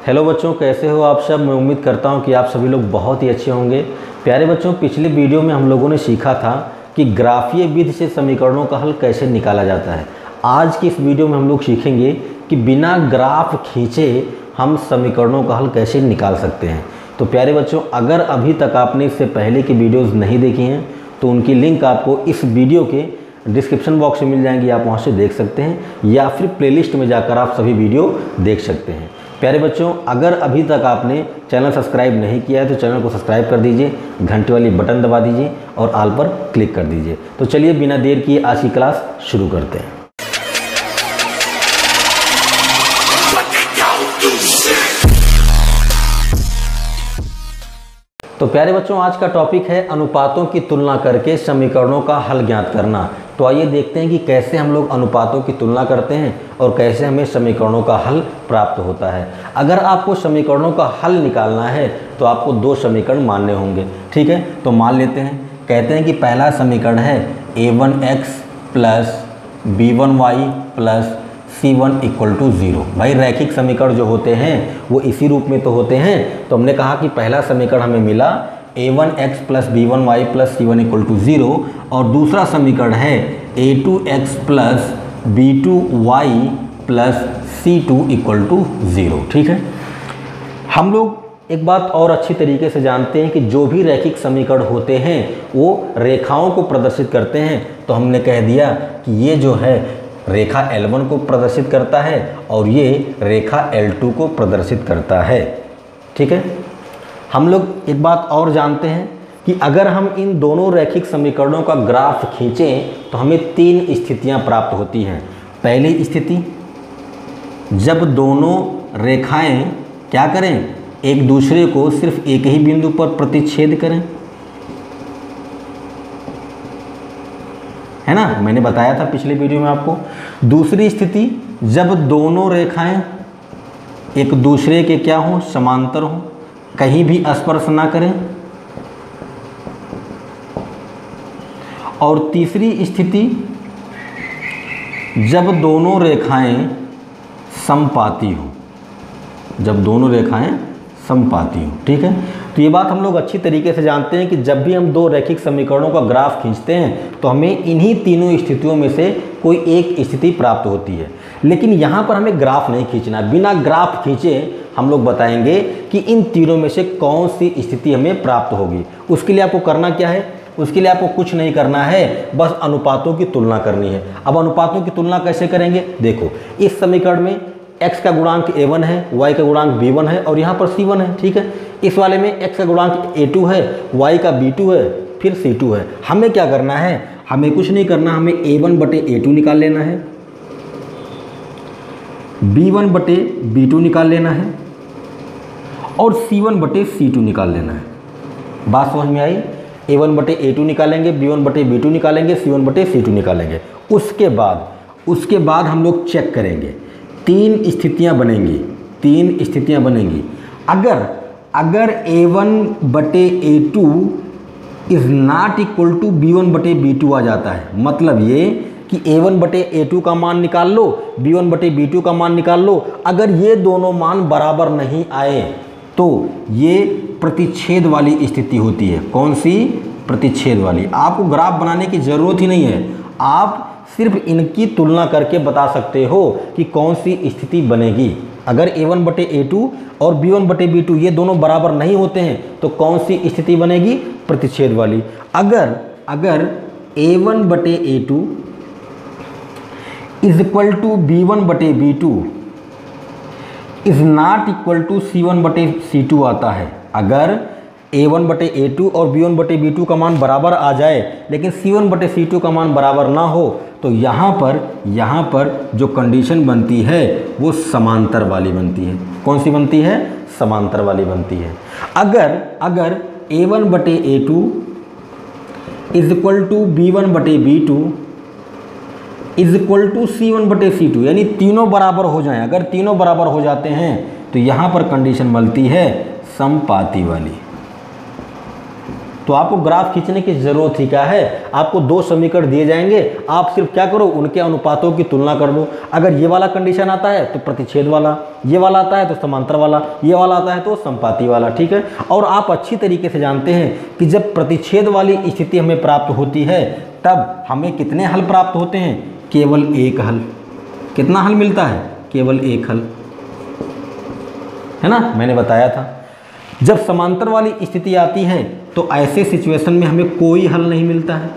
Hello बच्चों, कैसे हो आप सब। मैं उम्मीद करता हूं कि आप सभी लोग बहुत ही अच्छे होंगे। प्यारे बच्चों, पिछले वीडियो में हम लोगों ने सीखा था कि ग्राफीय विधि से समीकरणों का हल कैसे निकाला जाता है। आज की इस वीडियो में हम लोग सीखेंगे कि बिना ग्राफ खींचे हम समीकरणों का हल कैसे निकाल सकते हैं। तो प्यारे बच्चों, अगर अभी तक आपने इससे पहले की वीडियोज़ नहीं देखी हैं तो उनकी लिंक आपको इस वीडियो के डिस्क्रिप्शन बॉक्स में मिल जाएंगी, आप वहाँ से देख सकते हैं या फिर प्लेलिस्ट में जाकर आप सभी वीडियो देख सकते हैं। प्यारे बच्चों, अगर अभी तक आपने चैनल सब्सक्राइब नहीं किया है तो चैनल को सब्सक्राइब कर दीजिए, घंटे वाली बटन दबा दीजिए और ऑल पर क्लिक कर दीजिए। तो चलिए बिना देर किए आज की क्लास शुरू करते हैं। तो प्यारे बच्चों, आज का टॉपिक है अनुपातों की तुलना करके समीकरणों का हल ज्ञात करना। तो आइए देखते हैं कि कैसे हम लोग अनुपातों की तुलना करते हैं और कैसे हमें समीकरणों का हल प्राप्त होता है। अगर आपको समीकरणों का हल निकालना है तो आपको दो समीकरण मानने होंगे, ठीक है। तो मान लेते हैं, कहते हैं कि पहला समीकरण है a1x plus b1y plus c1 equal to 0। भाई रैखिक समीकरण जो होते हैं वो इसी रूप में तो होते हैं। तो हमने कहा कि पहला समीकरण हमें मिला a1x plus b1y plus c1 equal to 0 और दूसरा समीकरण है a2x plus b2y plus c2 equal to 0, ठीक है। हम लोग एक बात और अच्छी तरीके से जानते हैं कि जो भी रैखिक समीकरण होते हैं वो रेखाओं को प्रदर्शित करते हैं। तो हमने कह दिया कि ये जो है रेखा L1 को प्रदर्शित करता है और ये रेखा L2 को प्रदर्शित करता है, ठीक है। हम लोग एक बात और जानते हैं कि अगर हम इन दोनों रैखिक समीकरणों का ग्राफ खींचें तो हमें तीन स्थितियां प्राप्त होती हैं। पहली स्थिति, जब दोनों रेखाएं क्या करें, एक दूसरे को सिर्फ एक ही बिंदु पर प्रतिच्छेद करें, है ना, मैंने बताया था पिछले वीडियो में आपको। दूसरी स्थिति, जब दोनों रेखाएं एक दूसरे के क्या हों, समांतर हों, कहीं भी स्पर्श ना करें। और तीसरी स्थिति, जब दोनों रेखाएं समपाती हों, जब दोनों रेखाएं समपाती हों, ठीक है। तो ये बात हम लोग अच्छी तरीके से जानते हैं कि जब भी हम दो रैखिक समीकरणों का ग्राफ खींचते हैं तो हमें इन्हीं तीनों स्थितियों में से कोई एक स्थिति प्राप्त होती है। लेकिन यहाँ पर हमें ग्राफ नहीं खींचना, बिना ग्राफ खींचे हम लोग बताएंगे कि इन तीनों में से कौन सी स्थिति हमें प्राप्त होगी। उसके लिए आपको करना क्या है, उसके लिए आपको कुछ नहीं करना है, बस अनुपातों की तुलना करनी है। अब अनुपातों की तुलना कैसे करेंगे, देखो इस समीकरण में x का गुणांक a1 है, y का गुणांक b1 है और यहाँ पर c1 है, ठीक है। इस वाले में x का गुणांक a2 है, y का b2 है, फिर c2 है। हमें क्या करना है, हमें कुछ नहीं करना, हमें a1 बटे a2 निकाल लेना है, b1 बटे b2 निकाल लेना है और c1 बटे c2 निकाल लेना है। बात समझ में आई। a1 बटे a2 निकालेंगे, b1 बटे b2 निकालेंगे, c1 बटे c2 निकालेंगे। उसके बाद हम लोग चेक करेंगे, तीन स्थितियां बनेंगी। अगर a1 बटे a2 is not equal to b1 बटे b2 आ जाता है, मतलब ये कि a1 बटे a2 का मान निकाल लो, b1 बटे b2 का मान निकाल लो। अगर ये दोनों मान बराबर नहीं आए तो ये प्रतिच्छेद वाली स्थिति होती है। कौन सी, प्रतिच्छेद वाली। आपको ग्राफ बनाने की ज़रूरत ही नहीं है, आप सिर्फ इनकी तुलना करके बता सकते हो कि कौन सी स्थिति बनेगी। अगर a1 बटे a2 और b1 बटे b2 ये दोनों बराबर नहीं होते हैं तो कौन सी स्थिति बनेगी, प्रतिच्छेद वाली। अगर a1 बटे a2 is equal to b1 बटे b2 is not equal to c1 बटे c2 आता है, अगर a1 बटे a2 और b1 बटे b2 का मान बराबर आ जाए लेकिन c1 बटे c2 का मान बराबर ना हो तो यहाँ पर जो कंडीशन बनती है वो समांतर वाली बनती है। कौन सी बनती है, समांतर वाली बनती है। अगर a1 बटे a2 is equal to b1 बटे b2 is equal to c1 बटे c2, यानी तीनों बराबर हो जाएं, अगर तीनों बराबर हो जाते हैं तो यहाँ पर कंडीशन बनती है समपाती वाली। तो आपको ग्राफ खींचने की ज़रूरत ही क्या है, आपको दो समीकरण दिए जाएंगे, आप सिर्फ क्या करो, उनके अनुपातों की तुलना कर दो। अगर ये वाला कंडीशन आता है तो प्रतिच्छेद वाला, ये वाला आता है तो समांतर वाला, ये वाला आता है तो संपाती वाला, ठीक है। और आप अच्छी तरीके से जानते हैं कि जब प्रतिच्छेद वाली स्थिति हमें प्राप्त होती है तब हमें कितने हल प्राप्त होते हैं, केवल एक हल। कितना हल मिलता है, केवल एक हल, है ना, मैंने बताया था। जब समांतर वाली स्थिति आती है तो ऐसे सिचुएशन में हमें कोई हल नहीं मिलता है।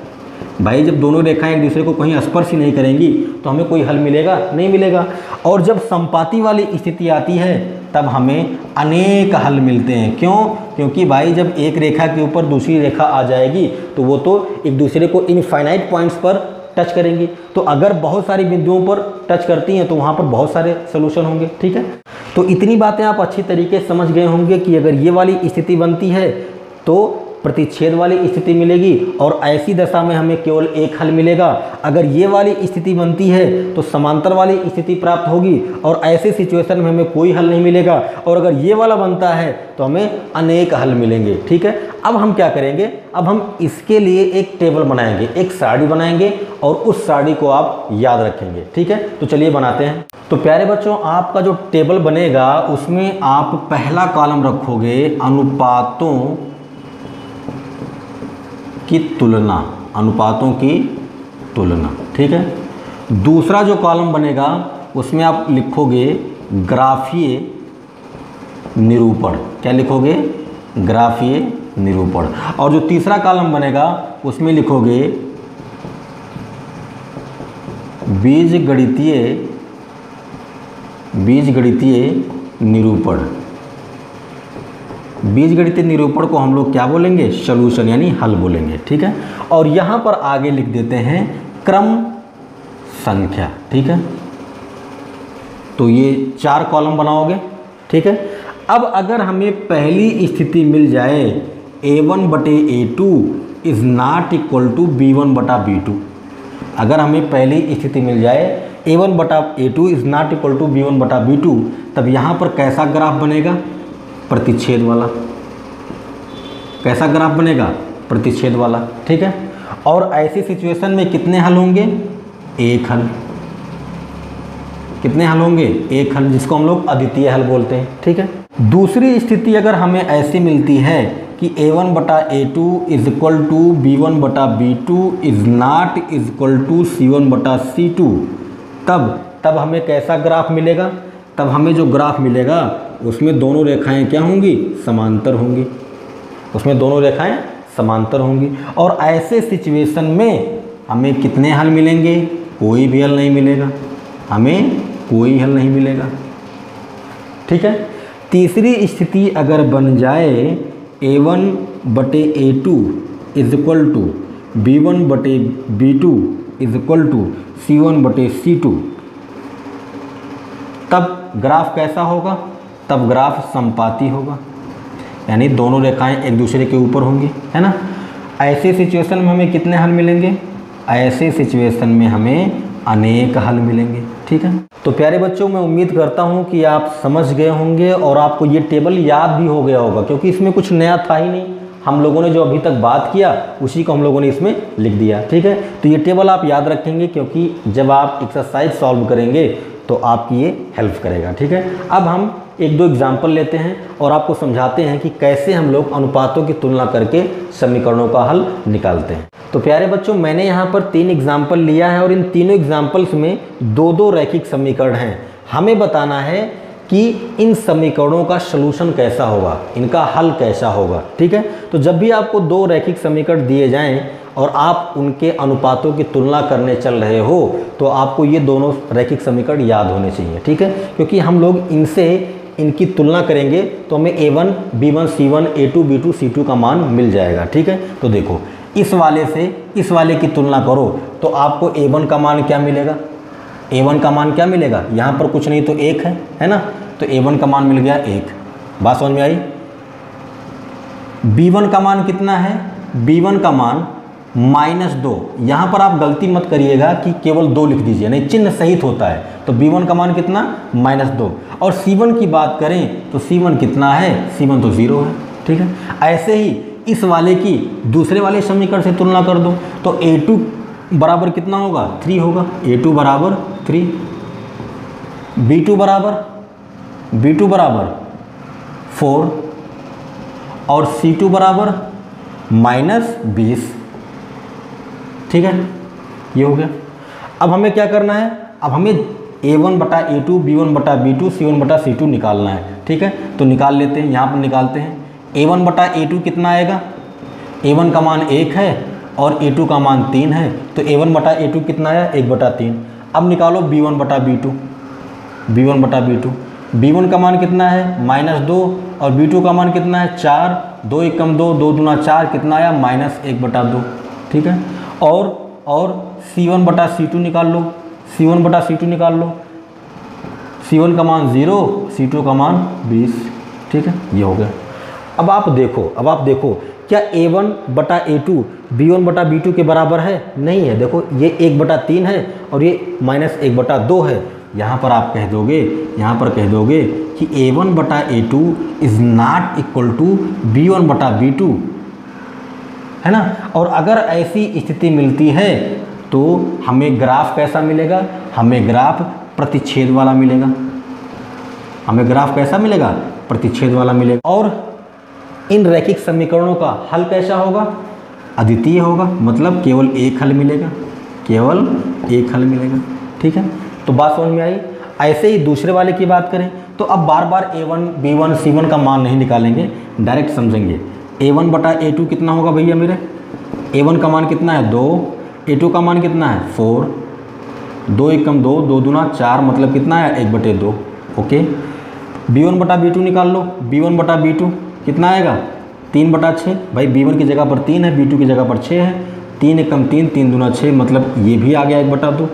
भाई जब दोनों रेखाएं एक दूसरे को कहीं स्पर्श ही नहीं करेंगी तो हमें कोई हल मिलेगा, नहीं मिलेगा। और जब संपाती वाली स्थिति आती है तब हमें अनेक हल मिलते हैं। क्यों? क्योंकि भाई जब एक रेखा के ऊपर दूसरी रेखा आ जाएगी तो वो तो एक दूसरे को इनफाइनाइट पॉइंट्स पर टच करेंगी। तो अगर बहुत सारी बिंदुओं पर टच करती हैं तो वहाँ पर बहुत सारे सोल्यूशन होंगे, ठीक है। तो इतनी बातें आप अच्छी तरीके से समझ गए होंगे कि अगर ये वाली स्थिति बनती है तो प्रतिच्छेद वाली स्थिति मिलेगी और ऐसी दशा में हमें केवल एक हल मिलेगा। अगर ये वाली स्थिति बनती है तो समांतर वाली स्थिति प्राप्त होगी और ऐसे सिचुएशन में हमें कोई हल नहीं मिलेगा। और अगर ये वाला बनता है तो हमें अनेक हल मिलेंगे, ठीक है। अब हम क्या करेंगे, अब हम इसके लिए एक टेबल बनाएंगे, एक सारणी बनाएंगे और उस सारणी को आप याद रखेंगे, ठीक है। तो चलिए बनाते हैं। तो प्यारे बच्चों, आपका जो टेबल बनेगा उसमें आप पहला कॉलम रखोगे अनुपातों की तुलना, अनुपातों की तुलना, ठीक है। दूसरा जो कॉलम बनेगा उसमें आप लिखोगे ग्राफीय निरूपण। क्या लिखोगे, ग्राफीय निरूपण। और जो तीसरा कॉलम बनेगा उसमें लिखोगे बीजगणितीय निरूपण। बीजगणितीय निरूपण को हम लोग क्या बोलेंगे, सॉल्यूशन यानी हल बोलेंगे, ठीक है। और यहाँ पर आगे लिख देते हैं क्रम संख्या, ठीक है। तो ये 4 कॉलम बनाओगे, ठीक है। अब अगर हमें पहली स्थिति मिल जाए a1/a2 is not equal to b1/b2, अगर हमें पहली स्थिति मिल जाए a1/a2 is not equal to b1/b2, तब यहाँ पर कैसा ग्राफ बनेगा, प्रतिच्छेद वाला। कैसा ग्राफ बनेगा, प्रतिच्छेद वाला, ठीक है। और ऐसी सिचुएशन में कितने हल होंगे, एक हल। कितने हल होंगे, एक हल, जिसको हम लोग अद्वितीय हल बोलते हैं, ठीक है। दूसरी स्थिति अगर हमें ऐसी मिलती है कि a1/a2 is equal to b1/b2 is not is equal to c1/c2, तब हमें कैसा ग्राफ मिलेगा, तब हमें जो ग्राफ मिलेगा उसमें दोनों रेखाएं क्या होंगी, समांतर होंगी। उसमें दोनों रेखाएं समांतर होंगी। और ऐसे सिचुएशन में हमें कितने हल मिलेंगे, कोई भी हल नहीं मिलेगा, हमें कोई हल नहीं मिलेगा, ठीक है। तीसरी स्थिति अगर बन जाए a1/a2 is equal to b1/b2 is equal to c1/c2, तब ग्राफ कैसा होगा, तब ग्राफ संपाती होगा, यानी दोनों रेखाएं एक दूसरे के ऊपर होंगी, है ना। ऐसे सिचुएशन में हमें कितने हल मिलेंगे, ऐसे सिचुएशन में हमें अनेक हल मिलेंगे, ठीक है। तो प्यारे बच्चों, मैं उम्मीद करता हूं कि आप समझ गए होंगे और आपको ये टेबल याद भी हो गया होगा, क्योंकि इसमें कुछ नया था ही नहीं। हम लोगों ने जो अभी तक बात किया उसी को हम लोगों ने इसमें लिख दिया, ठीक है। तो ये टेबल आप याद रखेंगे, क्योंकि जब आप एक्सरसाइज सॉल्व करेंगे तो आपकी ये हेल्प करेगा, ठीक है। अब हम 1-2 एग्जाम्पल लेते हैं और आपको समझाते हैं कि कैसे हम लोग अनुपातों की तुलना करके समीकरणों का हल निकालते हैं। तो प्यारे बच्चों, मैंने यहाँ पर 3 एग्जाम्पल लिया है और इन तीनों एग्जाम्पल्स में 2-2 रैखिक समीकरण हैं। हमें बताना है कि इन समीकरणों का सलूशन कैसा होगा, इनका हल कैसा होगा, ठीक है। तो जब भी आपको 2 रैखिक समीकरण दिए जाएं और आप उनके अनुपातों की तुलना करने चल रहे हो तो आपको ये दोनों रैखिक समीकरण याद होने चाहिए, ठीक है। क्योंकि हम लोग इनसे इनकी तुलना करेंगे तो हमें a1, b1, c1, a2, b2, c2 का मान मिल जाएगा, ठीक है। तो देखो, इस वाले से इस वाले की तुलना करो तो आपको a1 का मान क्या मिलेगा, a1 का मान क्या मिलेगा, यहाँ पर कुछ नहीं तो 1 है ना। तो a1 का मान मिल गया 1, बात समझ में आई। b1 का मान कितना है, b1 का मान -2। यहाँ पर आप गलती मत करिएगा कि केवल 2 लिख दीजिए, नहीं, चिन्ह सहित होता है। तो b1 का मान कितना, -2। और c1 की बात करें तो c1 कितना है, c1 तो 0 है, ठीक है। ऐसे ही इस वाले की दूसरे वाले समीकरण से तुलना कर दो, तो A2 बराबर कितना होगा 3 होगा, A2 बराबर 3, B2 बराबर 4 और C2 बराबर -20। ठीक है, ये हो गया। अब हमें क्या करना है, अब हमें A1 बटा A2, B1 बटा B2, C1 बटा C2 निकालना है। ठीक है, तो निकाल लेते हैं, यहाँ पर निकालते हैं। A1 बटा A2 कितना आएगा, A1 का मान 1 है और A2 का मान 3 है, तो A1 बटा A2 कितना आया 1 बटा 3। अब निकालो B1 बटा B2, B1 बटा B2, B1 का मान कितना है -2 और B2 का मान कितना है 4, 2 एकम 2, 2 दूना 4, कितना आया -1 बटा 2। ठीक है, और C1 बटा C2 निकाल लो, C1 बटा C2 निकाल लो, C1 का मान 0, C2 का मान 20। ठीक है, ये हो गया। अब आप देखो क्या A1 बटा A2 B1 बटा B2 के बराबर है? नहीं है। देखो ये 1 बटा 3 है और ये -1 बटा 2 है। यहाँ पर आप कह दोगे कि A1 बटा A2 is not equal to B1 बटा B2, है ना। और अगर ऐसी स्थिति मिलती है तो हमें ग्राफ कैसा मिलेगा, हमें ग्राफ प्रतिच्छेद वाला मिलेगा, हमें ग्राफ कैसा मिलेगा, प्रतिच्छेद वाला मिलेगा। और इन रैखिक समीकरणों का हल कैसा होगा, अद्वितीय होगा, मतलब केवल एक हल मिलेगा, केवल एक हल मिलेगा। ठीक है, तो बात समझ में आई। ऐसे ही दूसरे वाले की बात करें तो अब बार बार A1, B1, C1 का मान नहीं निकालेंगे, डायरेक्ट समझेंगे। A1 बटा A2 कितना होगा भैया मेरे, A1 का मान कितना है 2, A2 का मान कितना है 4, 2 एकम 2, 2 दूना 4, मतलब कितना है 1 बटे 2। ओके, B1 बटा B2 निकाल लो, B1 बटा B2 कितना आएगा 3 बटा 6। भाई B1 की जगह पर 3 है, B2 की जगह पर 6 है, 3 एकम 3, 3 दूना 6, मतलब ये भी आ गया 1 बटा 2।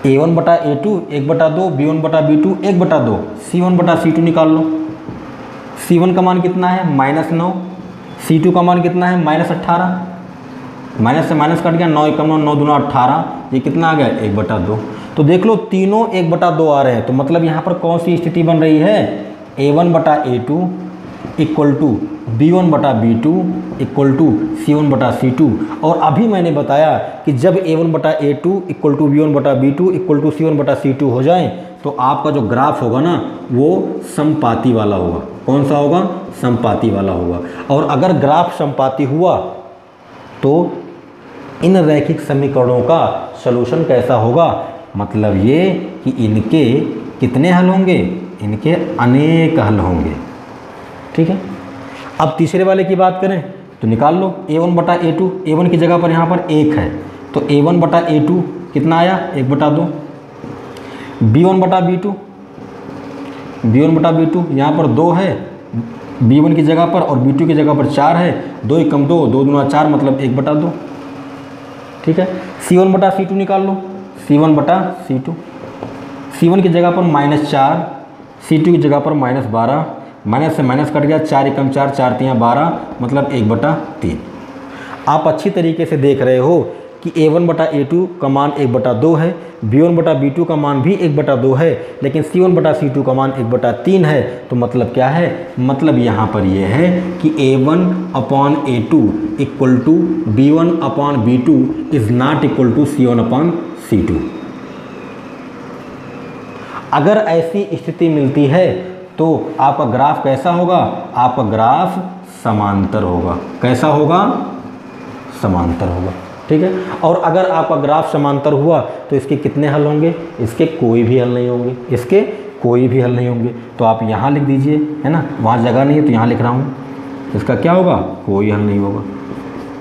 A1 बटा A2 1 बटा 2, B1 बटा B2 1 बटा 2, C1 बटा C2 निकाल लो। C1 का मान कितना है -9, C2 का मान कितना है -18, माइनस से माइनस कट गया, 9 एकम 9, 9 दूना 18, ये कितना आ गया 1 बटा 2। तो देख लो तीनों 1 बटा 2 आ रहे हैं, तो मतलब यहाँ पर कौन सी स्थिति बन रही है, A1 बटा A2 इक्वल टू B1 बटा B2 इक्वल टू C1 बटा C2। और अभी मैंने बताया कि जब A1 बटा A2 इक्वल टू B1 बटा B2 इक्वल टू C1 बटा C2 हो जाए तो आपका जो ग्राफ होगा ना वो समपाती वाला होगा। कौन सा होगा, समपाती वाला होगा। और अगर ग्राफ समपाती हुआ तो इन रैखिक समीकरणों का सलूशन कैसा होगा, मतलब ये कि इनके कितने हल होंगे, इनके अनेक हल होंगे। ठीक है, अब तीसरे वाले की बात करें तो निकाल लो A1 बटा A2, A1 की जगह पर यहाँ पर 1 है तो A1 बटा A2 कितना आया 1 बटा 2। B1 बटा B2, B1 बटा B2 यहाँ पर 2 है, B1 की जगह पर और B2 की जगह पर 4 है, 2 एकम 2, 2 दूना 4, मतलब 1 बटा 2। ठीक है, C1 बटा C2 निकाल लो, C1 बटा C2, C1 की जगह पर -4, C2 की जगह पर -12, माइनस से माइनस कट गया, 4 एकम 4, 4 तियाँ 12, मतलब 1 बटा 3। आप अच्छी तरीके से देख रहे हो कि A1 बटा A2 का मान 1 बटा 2 है, B1 बटा B2 का मान भी 1 बटा 2 है, लेकिन C1 बटा C2 का मान 1 बटा 3 है। तो मतलब क्या है, मतलब यहाँ पर यह है कि A1 upon A2 equal to B1 upon B2 is not equal to C1 upon C2। अगर ऐसी स्थिति मिलती है तो आपका ग्राफ कैसा होगा, आपका ग्राफ समांतर होगा। कैसा होगा, समांतर होगा। ठीक है, और अगर आपका ग्राफ समांतर हुआ तो इसके कितने हल होंगे, इसके कोई भी हल नहीं होंगे, इसके कोई भी हल नहीं होंगे। तो आप यहाँ लिख दीजिए, है ना, वहाँ जगह नहीं है तो यहाँ लिख रहा हूँ, इसका क्या होगा, कोई हल नहीं होगा।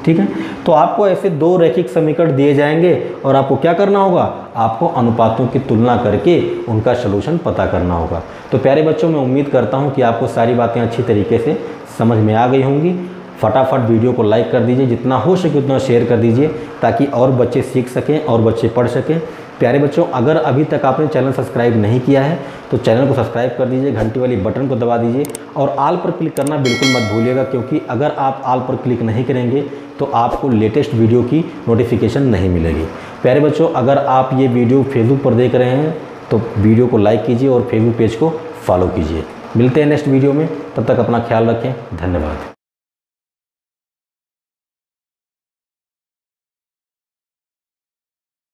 ठीक है, तो आपको ऐसे 2 रैखिक समीकरण दिए जाएंगे और आपको क्या करना होगा, आपको अनुपातों की तुलना करके उनका सलूशन पता करना होगा। तो प्यारे बच्चों, मैं उम्मीद करता हूँ कि आपको सारी बातें अच्छी तरीके से समझ में आ गई होंगी। फटाफट वीडियो को लाइक कर दीजिए, जितना हो सके उतना शेयर कर दीजिए ताकि और बच्चे सीख सकें और बच्चे पढ़ सकें। प्यारे बच्चों, अगर अभी तक आपने चैनल सब्सक्राइब नहीं किया है तो चैनल को सब्सक्राइब कर दीजिए, घंटी वाली बटन को दबा दीजिए और ऑल पर क्लिक करना बिल्कुल मत भूलिएगा, क्योंकि अगर आप ऑल पर क्लिक नहीं करेंगे तो आपको लेटेस्ट वीडियो की नोटिफिकेशन नहीं मिलेगी। प्यारे बच्चों, अगर आप ये वीडियो फेसबुक पर देख रहे हैं तो वीडियो को लाइक कीजिए और फेसबुक पेज को फॉलो कीजिए। मिलते हैं नेक्स्ट वीडियो में, तब तक अपना ख्याल रखें। धन्यवाद।